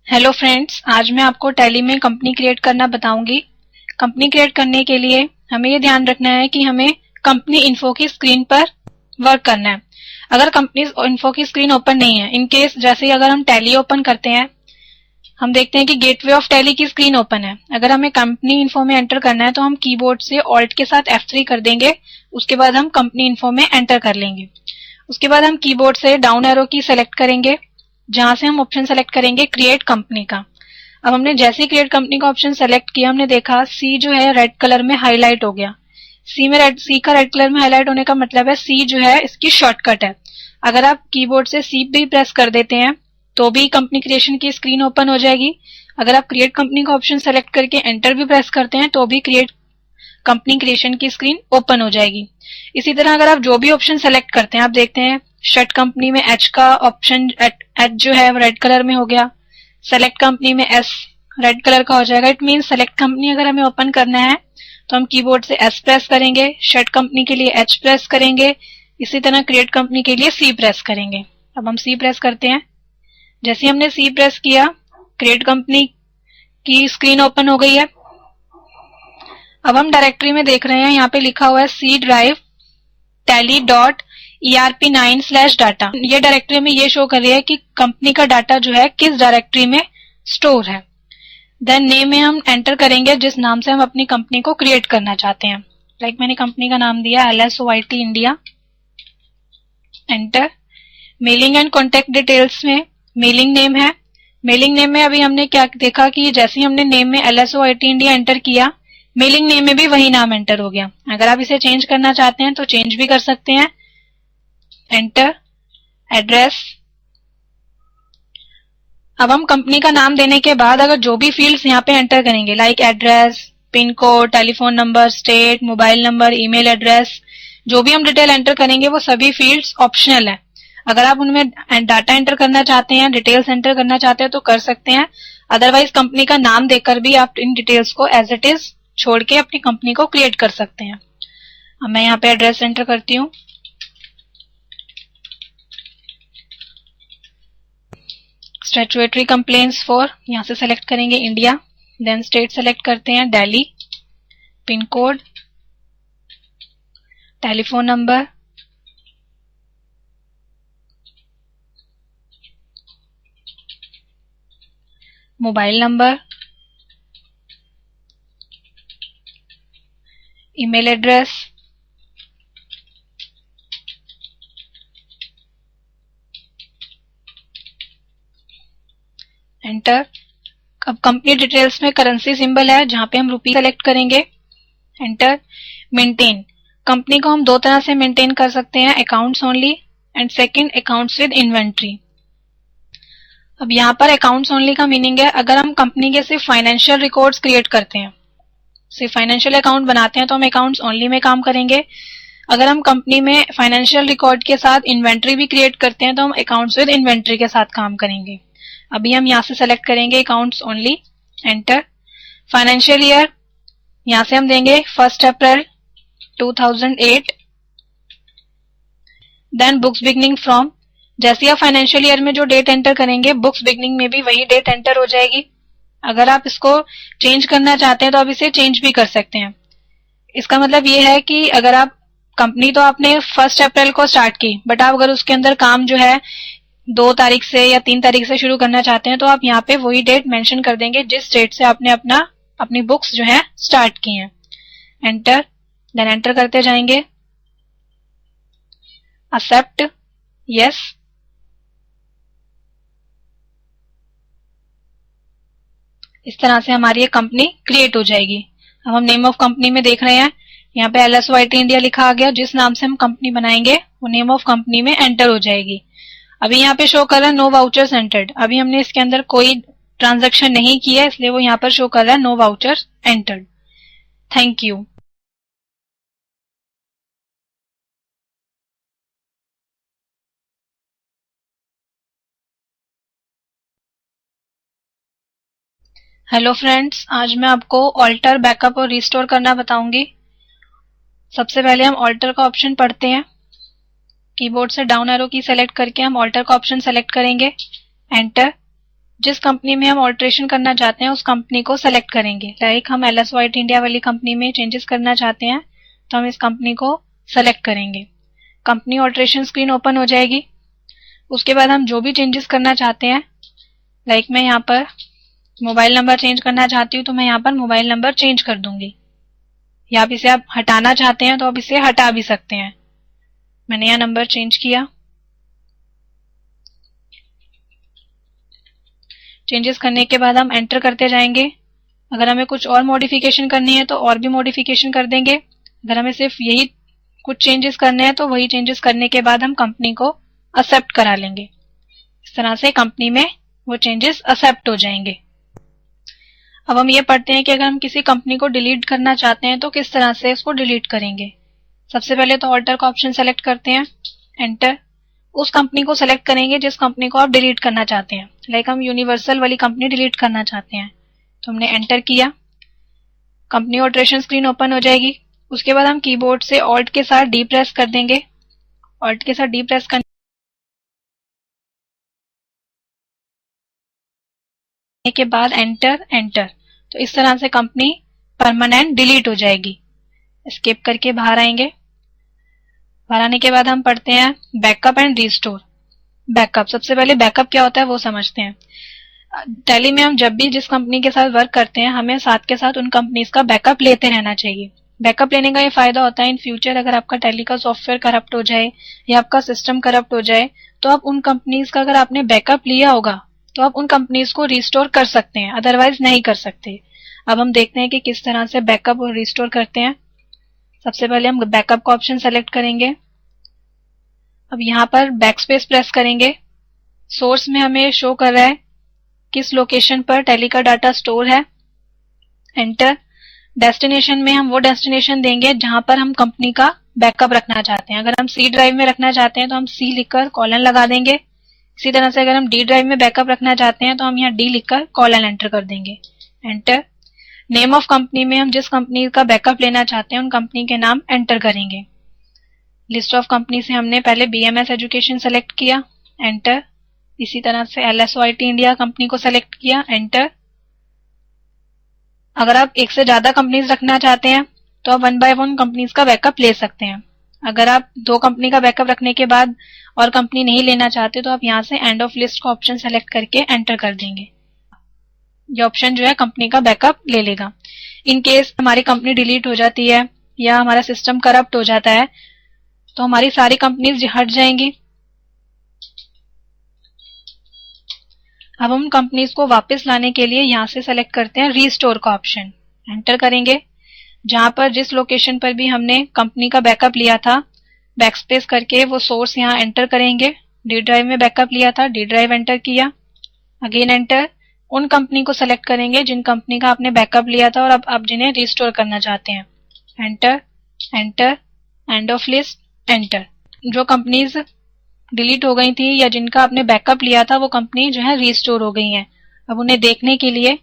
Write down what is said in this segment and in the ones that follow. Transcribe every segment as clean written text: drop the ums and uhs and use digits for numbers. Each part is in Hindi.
हेलो फ्रेंड्स, आज मैं आपको टैली में कंपनी क्रिएट करना बताऊंगी। कंपनी क्रिएट करने के लिए हमें ये ध्यान रखना है कि हमें कंपनी इन्फो की स्क्रीन पर वर्क करना है। अगर कंपनी इन्फो की स्क्रीन ओपन नहीं है, इन केस जैसे ही अगर हम टैली ओपन करते हैं, हम देखते हैं कि गेटवे ऑफ टैली की स्क्रीन ओपन है। अगर हमें कंपनी इन्फो में एंटर करना है तो हम कीबोर्ड से ऑल्ट के साथ F3 कर देंगे। उसके बाद हम कंपनी इन्फो में एंटर कर लेंगे। उसके बाद हम कीबोर्ड से डाउन एरो की सेलेक्ट करेंगे, जहां से हम ऑप्शन सेलेक्ट करेंगे क्रिएट कंपनी का। अब हमने जैसे ही क्रिएट कंपनी का ऑप्शन सेलेक्ट किया, हमने देखा सी जो है रेड कलर में हाईलाइट हो गया। सी का रेड कलर में हाईलाइट होने का मतलब है सी जो है इसकी शॉर्टकट है। अगर आप कीबोर्ड से सी भी प्रेस कर देते हैं तो भी कंपनी क्रिएशन की स्क्रीन ओपन हो जाएगी। अगर आप क्रिएट कंपनी का ऑप्शन सेलेक्ट करके एंटर भी प्रेस करते हैं तो भी क्रिएट कंपनी क्रिएशन की स्क्रीन ओपन हो जाएगी। इसी तरह अगर आप जो भी ऑप्शन सेलेक्ट करते हैं, आप देखते हैं शट कंपनी में एच का ऑप्शन एच जो है वो रेड कलर में हो गया। सेलेक्ट कंपनी में एस रेड कलर का हो जाएगा। इट मीन सेलेक्ट कंपनी अगर हमें ओपन करना है तो हम कीबोर्ड से एस प्रेस करेंगे, शट कंपनी के लिए एच प्रेस करेंगे, इसी तरह क्रिएट कंपनी के लिए सी प्रेस करेंगे। अब हम सी प्रेस करते हैं। जैसे हमने सी प्रेस किया, क्रिएट कंपनी की स्क्रीन ओपन हो गई है। अब हम डायरेक्टरी में देख रहे हैं, यहाँ पे लिखा हुआ है सी ड्राइव tally.erp9/data। ये डायरेक्टरी में ये शो कर रही है कि कंपनी का डाटा जो है किस डायरेक्टरी में स्टोर है। देन नेम में हम एंटर करेंगे जिस नाम से हम अपनी कंपनी को क्रिएट करना चाहते हैं। लाइक मैंने कंपनी का नाम दिया LSOIT India, enter. Mailing and contact details में मेलिंग नेम है। मेलिंग नेम में अभी हमने क्या देखा कि जैसे ही हमने नेम में LSOIT इंडिया एंटर किया, मेलिंग नेम में भी वही नाम एंटर हो गया। अगर आप इसे चेंज करना चाहते हैं तो चेंज भी कर सकते हैं। एंटर। एड्रेस। अब हम कंपनी का नाम देने के बाद अगर जो भी फील्ड्स यहाँ पे एंटर करेंगे, like address, pin code, telephone number, state, mobile number, email address, जो भी हम डिटेल एंटर करेंगे वो सभी फील्ड्स ऑप्शनल है। अगर आप उनमें डाटा एंटर करना चाहते हैं, डिटेल्स एंटर करना चाहते हैं तो कर सकते हैं। अदरवाइज कंपनी का नाम देकर भी आप इन डिटेल्स को एज इट इज छोड़ के अपनी कंपनी को क्रिएट कर सकते हैं। अब मैं यहाँ पे एड्रेस एंटर करती हूँ। स्टैट्यूटरी कंप्लेंट्स फॉर, यहाँ से सेलेक्ट करेंगे इंडिया। देन स्टेट सेलेक्ट करते हैं Delhi, pin code, telephone number, mobile number, email address, enter. अब कंपनी डिटेल्स में करेंसी सिंबल है जहां पे हम रुपी सेलेक्ट करेंगे, एंटर। मेंटेन, कंपनी को हम दो तरह से मेंटेन कर सकते हैं, accounts only and second accounts with inventory. अब यहाँ पर अकाउंट्स ओनली का मीनिंग है अगर हम कंपनी के सिर्फ फाइनेंशियल रिकॉर्ड्स क्रिएट करते हैं, सिर्फ फाइनेंशियल अकाउंट बनाते हैं तो हम अकाउंट्स ओनली में काम करेंगे। अगर हम कंपनी में फाइनेंशियल रिकॉर्ड के साथ इन्वेंट्री भी क्रिएट करते हैं तो हम अकाउंट्स विद इन्वेंट्री के साथ काम करेंगे। अभी हम यहाँ से सेलेक्ट करेंगे accounts only, enter. Financial year, यहाँ से हम देंगे 1 अप्रैल 2008। देन बुक्स बिगनिंग फ्रॉम, जैसे आप फाइनेंशियल ईयर में जो डेट एंटर करेंगे बुक्स बिगनिंग में भी वही डेट एंटर हो जाएगी। अगर आप इसको चेंज करना चाहते हैं तो आप इसे चेंज भी कर सकते हैं। इसका मतलब ये है कि अगर आप कंपनी तो आपने 1 अप्रैल को स्टार्ट की, बट आप अगर उसके अंदर काम जो है 2 तारीख से या 3 तारीख से शुरू करना चाहते हैं तो आप यहाँ पे वही डेट मेंशन कर देंगे जिस डेट से आपने अपनी बुक्स जो है स्टार्ट की हैं। एंटर। देन एंटर करते जाएंगे, एक्सेप्ट, यस। इस तरह से हमारी ये कंपनी क्रिएट हो जाएगी। अब हम नेम ऑफ कंपनी में देख रहे हैं, यहाँ पे LSOIT इंडिया लिखा आ गया। जिस नाम से हम कंपनी बनाएंगे वो नेम ऑफ कंपनी में एंटर हो जाएगी। अभी यहाँ पे शो कर रहा है नो वाउचर्स एंटर्ड। अभी हमने इसके अंदर कोई ट्रांजैक्शन नहीं किया इसलिए वो यहाँ पर शो कर रहा है no vouchers entered. Thank you. Hello friends, आज मैं आपको ऑल्टर, बैकअप और रिस्टोर करना बताऊंगी। सबसे पहले हम ऑल्टर का ऑप्शन पढ़ते हैं। कीबोर्ड से डाउन एरो की सेलेक्ट करके हम ऑल्टर का ऑप्शन सेलेक्ट करेंगे, एंटर। जिस कंपनी में हम ऑल्ट्रेशन करना चाहते हैं उस कंपनी को सेलेक्ट करेंगे। लाइक हम LS White इंडिया वाली कंपनी में चेंजेस करना चाहते हैं तो हम इस कंपनी को सेलेक्ट करेंगे। कंपनी ऑल्ट्रेशन स्क्रीन ओपन हो जाएगी। उसके बाद हम जो भी चेंजेस करना चाहते हैं, लाइक मैं यहाँ पर मोबाइल नंबर चेंज करना चाहती हूँ तो मैं यहाँ पर मोबाइल नंबर चेंज कर दूंगी। या आप इसे आप हटाना चाहते हैं तो आप इसे हटा भी सकते हैं। मैंने यहाँ नंबर चेंज किया। चेंजेस करने के बाद हम एंटर करते जाएंगे। अगर हमें कुछ और मॉडिफिकेशन करनी है तो और भी मॉडिफिकेशन कर देंगे। अगर हमें सिर्फ यही कुछ चेंजेस करने हैं तो वही चेंजेस करने के बाद हम कंपनी को एक्सेप्ट करा लेंगे। इस तरह से कंपनी में वो चेंजेस एक्सेप्ट हो जाएंगे। अब हम ये पढ़ते हैं कि अगर हम किसी कंपनी को डिलीट करना चाहते हैं तो किस तरह से उसको डिलीट करेंगे। सबसे पहले तो ऑल्टर का ऑप्शन सेलेक्ट करते हैं, एंटर। उस कंपनी को सेलेक्ट करेंगे जिस कंपनी को आप डिलीट करना चाहते हैं। लाइक हम यूनिवर्सल वाली कंपनी डिलीट करना चाहते हैं तो हमने एंटर किया। कंपनी ऑल्ट्रेशन स्क्रीन ओपन हो जाएगी। उसके बाद हम कीबोर्ड से ऑल्ट के साथ डी प्रेस कर देंगे। ऑल्ट के साथ डी प्रेस करने के बाद एंटर एंटर, तो इस तरह से कंपनी परमानेंट डिलीट हो जाएगी। एस्केप करके बाहर आएंगे। बाहर आने के बाद हम पढ़ते हैं बैकअप एंड रिस्टोर। बैकअप, सबसे पहले बैकअप क्या होता है वो समझते हैं। टैली में हम जब भी जिस कंपनी के साथ वर्क करते हैं हमें साथ के साथ उन कंपनीज का बैकअप लेते रहना चाहिए। बैकअप लेने का ये फायदा होता है इन फ्यूचर अगर आपका टैली का सॉफ्टवेयर करप्ट हो जाए या आपका सिस्टम करप्ट हो जाए तो आप उन कंपनीज का अगर आपने बैकअप लिया होगा तो आप उन कंपनीज को रिस्टोर कर सकते हैं, अदरवाइज नहीं कर सकते। अब हम देखते हैं कि किस तरह से बैकअप और रिस्टोर करते हैं। सबसे पहले हम बैकअप का ऑप्शन सेलेक्ट करेंगे। अब यहाँ पर बैकस्पेस प्रेस करेंगे। सोर्स में हमें शो कर रहा है किस लोकेशन पर टैली का डाटा स्टोर है, एंटर। डेस्टिनेशन में हम वो डेस्टिनेशन देंगे जहां पर हम कंपनी का बैकअप रखना चाहते हैं। अगर हम सी ड्राइव में रखना चाहते हैं तो हम सी लिखकर कॉलन लगा देंगे। इसी तरह से अगर हम डी ड्राइव में बैकअप रखना चाहते हैं तो हम यहाँ डी लिखकर कॉलन एंटर कर देंगे, एंटर। नेम ऑफ कंपनी में हम जिस कंपनी का बैकअप लेना चाहते हैं उन कंपनी के नाम एंटर करेंगे। लिस्ट ऑफ कंपनी से हमने पहले BMS एजुकेशन सेलेक्ट किया, एंटर। इसी तरह से LS White इंडिया कंपनी को सेलेक्ट किया, एंटर। अगर आप एक से ज्यादा कंपनीज रखना चाहते हैं तो आप 1 by 1 कंपनीज का बैकअप ले सकते हैं। अगर आप 2 कंपनी का बैकअप रखने के बाद और कंपनी नहीं लेना चाहते तो आप यहाँ से एंड ऑफ लिस्ट का ऑप्शन सेलेक्ट करके एंटर कर देंगे। ये ऑप्शन जो है कंपनी का बैकअप ले लेगा। इन केस हमारी कंपनी डिलीट हो जाती है या हमारा सिस्टम करप्ट हो जाता है तो हमारी सारी कंपनीज हट जाएंगी। अब हम कंपनीज को वापस लाने के लिए यहाँ से सेलेक्ट करते हैं रीस्टोर का ऑप्शन, एंटर करेंगे। जहां पर जिस लोकेशन पर भी हमने कंपनी का बैकअप लिया था बैकस्पेस करके वो सोर्स यहाँ एंटर करेंगे। डी ड्राइव में बैकअप लिया था, डी ड्राइव एंटर किया, अगेन एंटर। उन कंपनी को सेलेक्ट करेंगे जिन कंपनी का आपने बैकअप लिया था और अब आप जिन्हें रिस्टोर करना चाहते हैं, enter enter, end of list, enter. जो कंपनीज डिलीट हो गई थी या जिनका आपने बैकअप लिया था वो कंपनी जो है रिस्टोर हो गई है। अब उन्हें देखने के लिए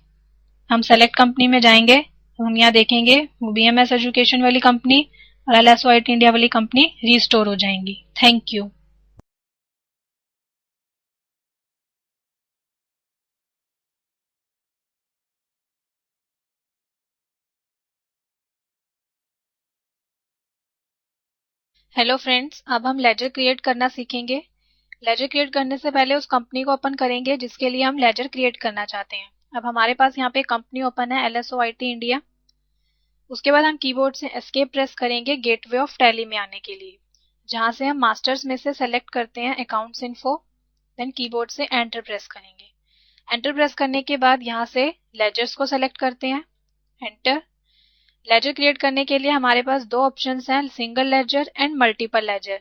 हम सेलेक्ट कंपनी में जाएंगे। तो हम यहाँ देखेंगे वो BMS एजुकेशन वाली कंपनी और LS White इंडिया वाली कंपनी रिस्टोर हो जाएंगी। Thank you. हेलो फ्रेंड्स, अब हम लेजर क्रिएट करना सीखेंगे। लेजर क्रिएट करने से पहले उस कंपनी को ओपन करेंगे जिसके लिए हम लेजर क्रिएट करना चाहते हैं। अब हमारे पास यहाँ पे कंपनी ओपन है LS White इंडिया। उसके बाद हम कीबोर्ड से एस्केप प्रेस करेंगे गेटवे ऑफ टैली में आने के लिए, जहां से हम मास्टर्स में से सेलेक्ट करते हैं अकाउंट्स इन्फो। देन कीबोर्ड से एंटर प्रेस करेंगे। एंटर प्रेस करने के बाद यहाँ से लेजर्स को सेलेक्ट करते हैं, एंटर। लेजर क्रिएट करने के लिए हमारे पास 2 ऑप्शंस हैं, single ledger and multiple ledger.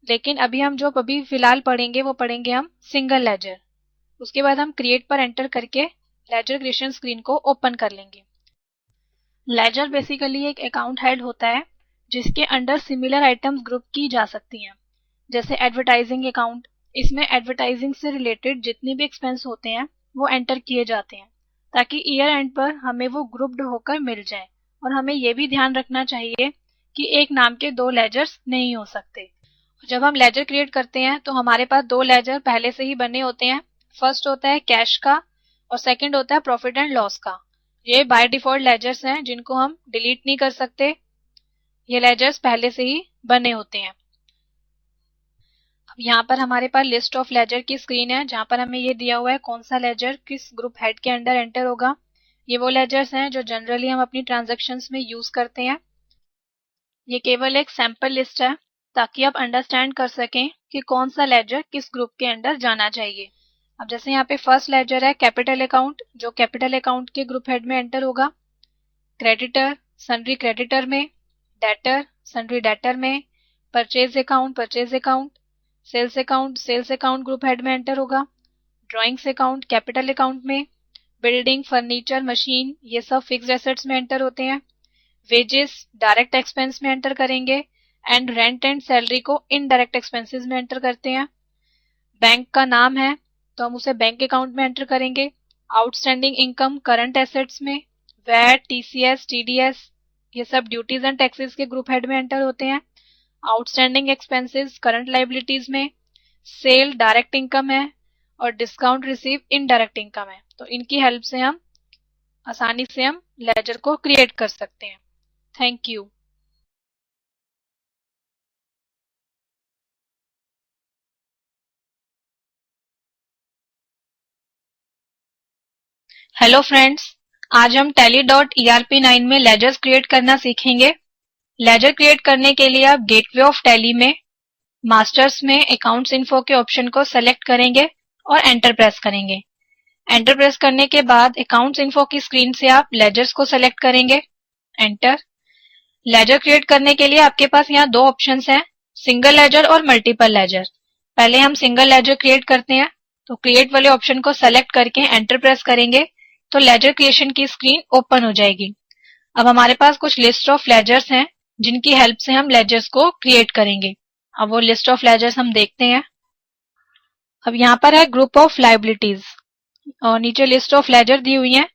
लेकिन अभी हम जो अभी फिलहाल पढ़ेंगे वो पढ़ेंगे हम सिंगल लेजर। उसके बाद हम क्रिएट पर एंटर करके लेजर क्रिएशन स्क्रीन को ओपन कर लेंगे। लेजर बेसिकली एक अकाउंट हेड होता है जिसके अंडर सिमिलर आइटम्स ग्रुप की जा सकती हैं, जैसे एडवर्टाइजिंग अकाउंट। इसमें एडवर्टाइजिंग से रिलेटेड जितने भी एक्सपेंस होते हैं वो एंटर किए जाते हैं ताकि ईयर एंड पर हमें वो ग्रुप्ड होकर मिल जाए। और हमें ये भी ध्यान रखना चाहिए कि एक नाम के 2 लेजर्स नहीं हो सकते। जब हम लेजर क्रिएट करते हैं तो हमारे पास 2 लेजर पहले से ही बने होते हैं। फर्स्ट होता है कैश का और सेकंड होता है प्रॉफिट एंड लॉस का। ये बाय डिफॉल्ट लेजर्स हैं जिनको हम डिलीट नहीं कर सकते, ये लेजर्स पहले से ही बने होते हैं। अब यहाँ पर हमारे पास लिस्ट ऑफ लेजर की स्क्रीन है जहाँ पर हमें ये दिया हुआ है कौन सा लेजर किस ग्रुप हेड के अंडर एंटर होगा। ये वो लेजर्स हैं जो जनरली हम अपनी ट्रांजैक्शंस में यूज करते हैं। ये केवल एक सैंपल लिस्ट है ताकि आप अंडरस्टैंड कर सकें कि कौन सा लेजर किस ग्रुप के अंडर जाना चाहिए। अब जैसे यहाँ पे फर्स्ट लेजर है कैपिटल अकाउंट, जो कैपिटल अकाउंट के ग्रुप हेड में एंटर होगा। क्रेडिटर सन्ड्री क्रेडिटर में, डेटर सन्ड्री डेटर में, purchase account, sales account group head में एंटर होगा। ड्राइंग्स अकाउंट कैपिटल अकाउंट में, बिल्डिंग फर्नीचर मशीन ये सब फिक्स्ड एसेट्स में एंटर होते हैं। वेजेस डायरेक्ट एक्सपेंस में एंटर करेंगे एंड रेंट एंड सैलरी को इनडायरेक्ट एक्सपेंसेस में एंटर करते हैं। बैंक का नाम है तो हम उसे बैंक अकाउंट में एंटर करेंगे। आउटस्टैंडिंग इनकम करंट एसेट्स में, वैट टीसीएस टीडीएस ये सब ड्यूटीज एंड टैक्सेस के ग्रुप हेड में एंटर होते हैं। आउटस्टैंडिंग एक्सपेंसेस करंट लाइबिलिटीज में, सेल डायरेक्ट इनकम है और डिस्काउंट रिसीव इनडायरेक्ट इनकम है। तो इनकी हेल्प से हम आसानी से हम लेजर को क्रिएट कर सकते हैं। Thank you. हेलो फ्रेंड्स, आज हम tally.erp9 में लेजर्स क्रिएट करना सीखेंगे। लेजर क्रिएट करने के लिए आप गेटवे ऑफ टैली में मास्टर्स में अकाउंट्स इन्फो के ऑप्शन को सेलेक्ट करेंगे और एंटर प्रेस करेंगे। एंटर प्रेस करने के बाद अकाउंट्स इन्फो की स्क्रीन से आप लेजर्स को सेलेक्ट करेंगे। एंटर। लेजर क्रिएट करने के लिए आपके पास यहाँ दो ऑप्शंस हैं, सिंगल लेजर और मल्टीपल लेजर। पहले हम सिंगल लेजर क्रिएट करते हैं, तो क्रिएट वाले ऑप्शन को सेलेक्ट करके एंटर प्रेस करेंगे तो लेजर क्रिएशन की स्क्रीन ओपन हो जाएगी। अब हमारे पास कुछ लिस्ट ऑफ लेजर्स हैं जिनकी हेल्प से हम लेजर्स को क्रिएट करेंगे। अब वो लिस्ट ऑफ लेजर्स हम देखते हैं। अब यहाँ पर है ग्रुप ऑफ लाइबिलिटीज और नीचे लिस्ट ऑफ लेजर दी हुई है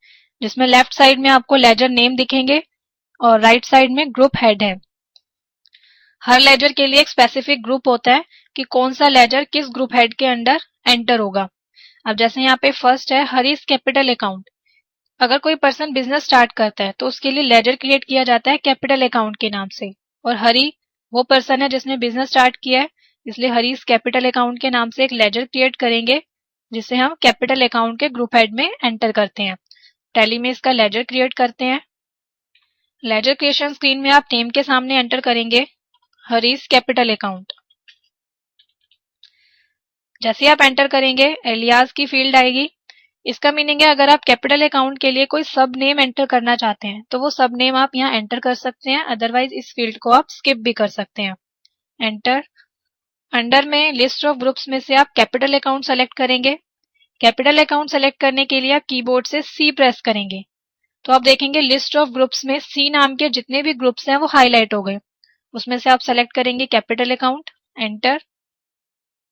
जिसमें लेफ्ट साइड में आपको लेजर नेम दिखेंगे और राइट साइड में ग्रुप हेड है। हर लेजर के लिए एक स्पेसिफिक ग्रुप होता है कि कौन सा लेजर किस ग्रुप हेड के अंडर एंटर होगा। अब जैसे यहाँ पे फर्स्ट है हरीज कैपिटल अकाउंट। अगर कोई पर्सन बिजनेस स्टार्ट करता है तो उसके लिए लेजर क्रिएट किया जाता है कैपिटल अकाउंट के नाम से, और हरी वो पर्सन है जिसने बिजनेस स्टार्ट किया है, इसलिए हरीज कैपिटल अकाउंट के नाम से एक लेजर क्रिएट करेंगे जिसे हम कैपिटल अकाउंट के ग्रुप हेड में एंटर करते हैं। टैली में इसका लेजर क्रिएट करते हैं। लेजर क्रिएशन स्क्रीन में आप नेम के सामने एंटर करेंगे हरीज कैपिटल अकाउंट। जैसे आप एंटर करेंगे एलियास की फील्ड आएगी। इसका मीनिंग है अगर आप कैपिटल अकाउंट के लिए कोई सब नेम एंटर करना चाहते हैं तो वो सब नेम आप यहाँ एंटर कर सकते हैं, अदरवाइज इस फील्ड को आप स्किप भी कर सकते हैं। एंटर। अंडर में लिस्ट ऑफ ग्रुप्स में से आप कैपिटल अकाउंट सेलेक्ट करेंगे। कैपिटल अकाउंट सेलेक्ट करने के लिए आप कीबोर्ड से सी प्रेस करेंगे तो आप देखेंगे लिस्ट ऑफ ग्रुप्स में सी नाम के जितने भी ग्रुप्स हैं वो हाईलाइट हो गए। उसमें से आप सेलेक्ट करेंगे कैपिटल अकाउंट। एंटर।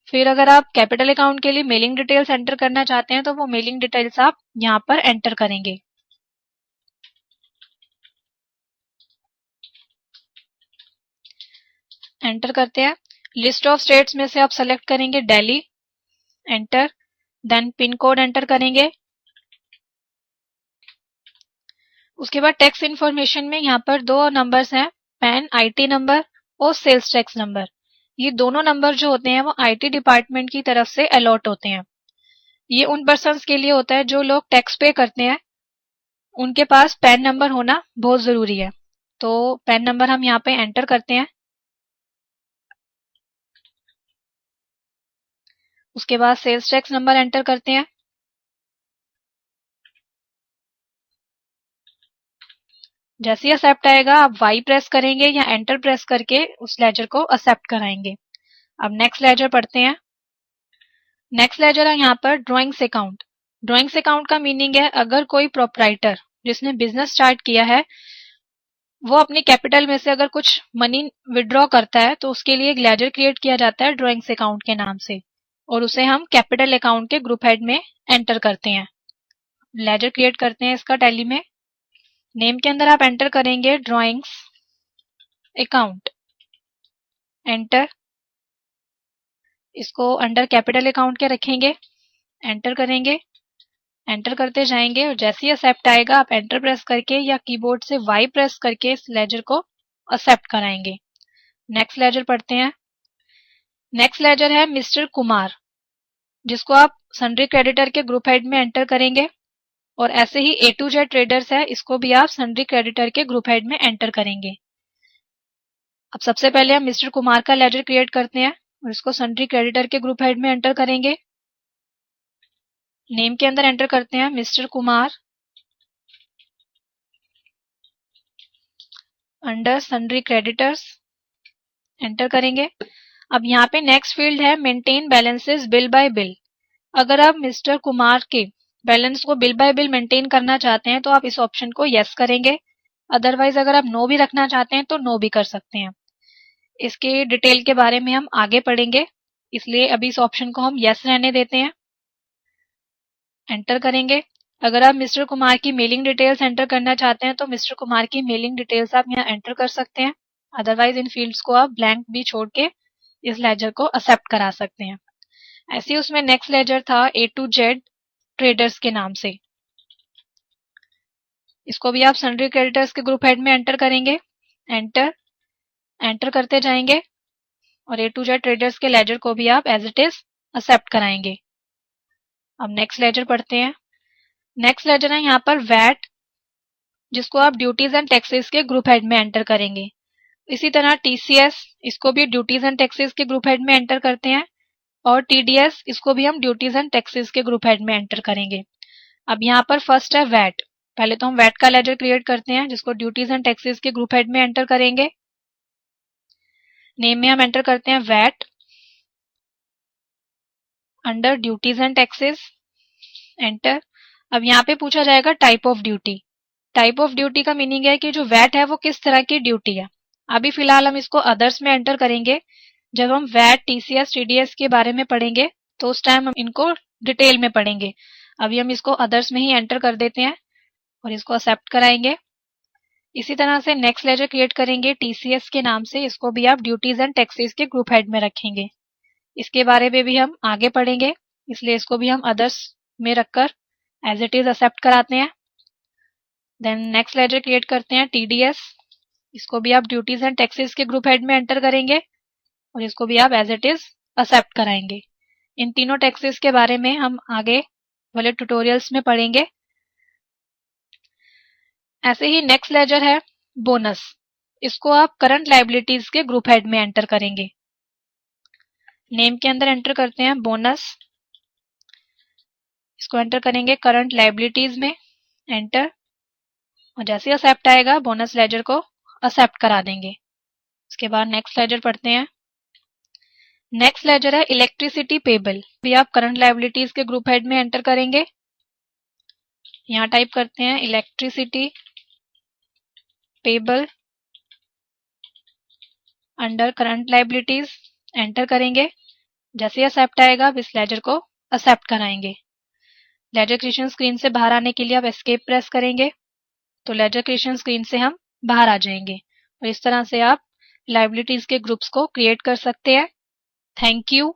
फिर अगर आप कैपिटल अकाउंट के लिए मेलिंग डिटेल्स एंटर करना चाहते हैं तो वो मेलिंग डिटेल्स आप यहाँ पर एंटर करेंगे। एंटर करते हैं। लिस्ट ऑफ स्टेट्स में से आप सेलेक्ट करेंगे Delhi. Enter. Then pin code enter करेंगे। उसके बाद टैक्स इन्फॉर्मेशन में यहाँ पर दो नंबर्स हैं, पैन आईटी नंबर और सेल्स टैक्स नंबर। ये दोनों नंबर जो होते हैं वो आईटी डिपार्टमेंट की तरफ से अलॉट होते हैं। ये उन पर्सन्स के लिए होता है जो लोग टैक्स पे करते हैं, उनके पास पैन नंबर होना बहुत जरूरी है। तो पैन नंबर हम यहाँ पे एंटर करते हैं। उसके बाद सेल्स टैक्स नंबर एंटर करते हैं। जैसे ही एक्सेप्ट आएगा आप वाई प्रेस करेंगे या एंटर प्रेस करके उस लेजर को एक्सेप्ट कराएंगे। अब नेक्स्ट लेजर पढ़ते हैं। नेक्स्ट लेजर है यहाँ पर ड्राइंग्स अकाउंट। ड्राइंग्स अकाउंट का मीनिंग है अगर कोई प्रोपराइटर जिसने बिजनेस स्टार्ट किया है वो अपनी कैपिटल में से अगर कुछ मनी विड्रॉ करता है तो उसके लिए एक लेजर क्रिएट किया जाता है ड्राइंग्स अकाउंट के नाम से, और उसे हम कैपिटल अकाउंट के ग्रुप हेड में एंटर करते हैं। लेजर क्रिएट करते हैं इसका टैली में। नेम के अंदर आप एंटर करेंगे ड्राइंग्स अकाउंट। एंटर। इसको अंडर कैपिटल अकाउंट के रखेंगे। एंटर करेंगे, एंटर करते जाएंगे और जैसे ही एक्सेप्ट आएगा आप एंटर प्रेस करके या कीबोर्ड से वाई प्रेस करके इस लेजर को एक्सेप्ट कराएंगे। नेक्स्ट लेजर पढ़ते हैं। नेक्स्ट लेजर है मिस्टर कुमार, जिसको आप सन्ड्री क्रेडिटर के ग्रुप हेड में एंटर करेंगे और ऐसे ही A to Z ट्रेडर्स है, इसको भी आप सन्ड्री क्रेडिटर के ग्रुप हेड में एंटर करेंगे। अब सबसे पहले हम मिस्टर कुमार का लेजर क्रिएट करते हैं और इसको सन्ड्री क्रेडिटर के ग्रुप हेड में एंटर करेंगे। नेम के अंदर एंटर करते हैं mister Kumar under sundry creditors, enter करेंगे। अब यहाँ पे नेक्स्ट फील्ड है maintain balances bill bye bill. अगर आप मिस्टर कुमार के बैलेंस को बिल बाय बिल मेंटेन करना चाहते हैं तो आप इस ऑप्शन को यस करेंगे, अदरवाइज अगर आप नो भी रखना चाहते हैं तो नो भी कर सकते हैं। इसके डिटेल के बारे में हम आगे पढ़ेंगे, इसलिए अभी इस ऑप्शन को हम यस रहने देते हैं। एंटर करेंगे। अगर आप मिस्टर कुमार की मेलिंग डिटेल्स एंटर करना चाहते हैं तो मिस्टर कुमार की मेलिंग डिटेल्स आप यहाँ एंटर कर सकते हैं, अदरवाइज इन फील्ड्स को आप ब्लैंक भी छोड़ के इस लेजर को एक्सेप्ट करा सकते हैं। ऐसे ही उसमें नेक्स्ट लेजर था A to Z ट्रेडर्स के नाम से, इसको भी आप सन्ड्री क्रेडिटर्स के ग्रुप हेड में एंटर करेंगे। एंटर, एंटर करते जाएंगे और A to Z ट्रेडर्स के लेजर को भी आप एज इट इज एक्सेप्ट कराएंगे। अब नेक्स्ट लेजर पढ़ते हैं। नेक्स्ट लेजर है यहाँ पर वैट, जिसको आप ड्यूटीज एंड टैक्सेस के ग्रुप हेड में एंटर करेंगे। इसी तरह TCS, इसको भी ड्यूटीज एंड टैक्सेस के ग्रुप हेड में एंटर करते हैं और TDS, इसको भी हम ड्यूटीज एंड टैक्सेस के ग्रुप हेड में एंटर करेंगे। अब यहाँ पर फर्स्ट है वैट। पहले तो हम वैट का लेजर क्रिएट करते हैं, जिसको ड्यूटीज एंड टैक्सेस के ग्रुप हेड में एंटर करेंगे। नेम में हम एंटर करते हैं VAT under duties and taxes, enter. अब यहाँ पे पूछा जाएगा type of duty. Type of duty का मीनिंग है कि जो वैट है वो किस तरह की ड्यूटी है। अभी फिलहाल हम इसको अदर्स में एंटर करेंगे। जब हम वैट, TCS, TDS के बारे में पढ़ेंगे तो उस टाइम हम इनको डिटेल में पढ़ेंगे। अभी हम इसको अदर्स में ही एंटर कर देते हैं और इसको एक्सेप्ट कराएंगे। इसी तरह से नेक्स्ट लेजर क्रिएट करेंगे TCS के नाम से, इसको भी आप ड्यूटीज एंड टैक्सेस के ग्रुप हेड में रखेंगे। इसके बारे में भी हम आगे पढ़ेंगे, इसलिए इसको भी हम अदर्स में रखकर एज इट इज एक्सेप्ट कराते हैं। देन नेक्स्ट लेजर क्रिएट करते हैं TDS, इसको भी आप ड्यूटीज एंड टैक्सेस के ग्रुप हेड में एंटर करेंगे और इसको भी आप एज इट इज एक्सेप्ट कराएंगे। इन तीनों टैक्सेस के बारे में हम आगे वाले ट्यूटोरियल्स में पढ़ेंगे। ऐसे ही नेक्स्ट लेजर है बोनस, इसको आप करंट लायबिलिटीज के ग्रुप हेड में एंटर करेंगे। नेम के अंदर एंटर करते हैं बोनस, इसको एंटर करेंगे करंट लायबिलिटीज में, एंटर। और जैसे ही एक्सेप्ट आएगा बोनस लेजर को एक्सेप्ट करा देंगे। उसके बाद नेक्स्ट लेजर पढ़ते हैं। नेक्स्ट लेजर है इलेक्ट्रिसिटी पेबल, भी आप करंट लायबिलिटीज के ग्रुप हेड में एंटर करेंगे। यहाँ टाइप करते हैं electricity payable under current liabilities, enter करेंगे। जैसे ही एक्सेप्ट आएगा आप इस लेजर को एक्सेप्ट कराएंगे। लेजर क्रिएशन स्क्रीन से बाहर आने के लिए आप एस्केप प्रेस करेंगे तो लेजर क्रिएशन स्क्रीन से हम बाहर आ जाएंगे और इस तरह से आप लायबिलिटीज के ग्रुप्स को क्रिएट कर सकते हैं। Thank you.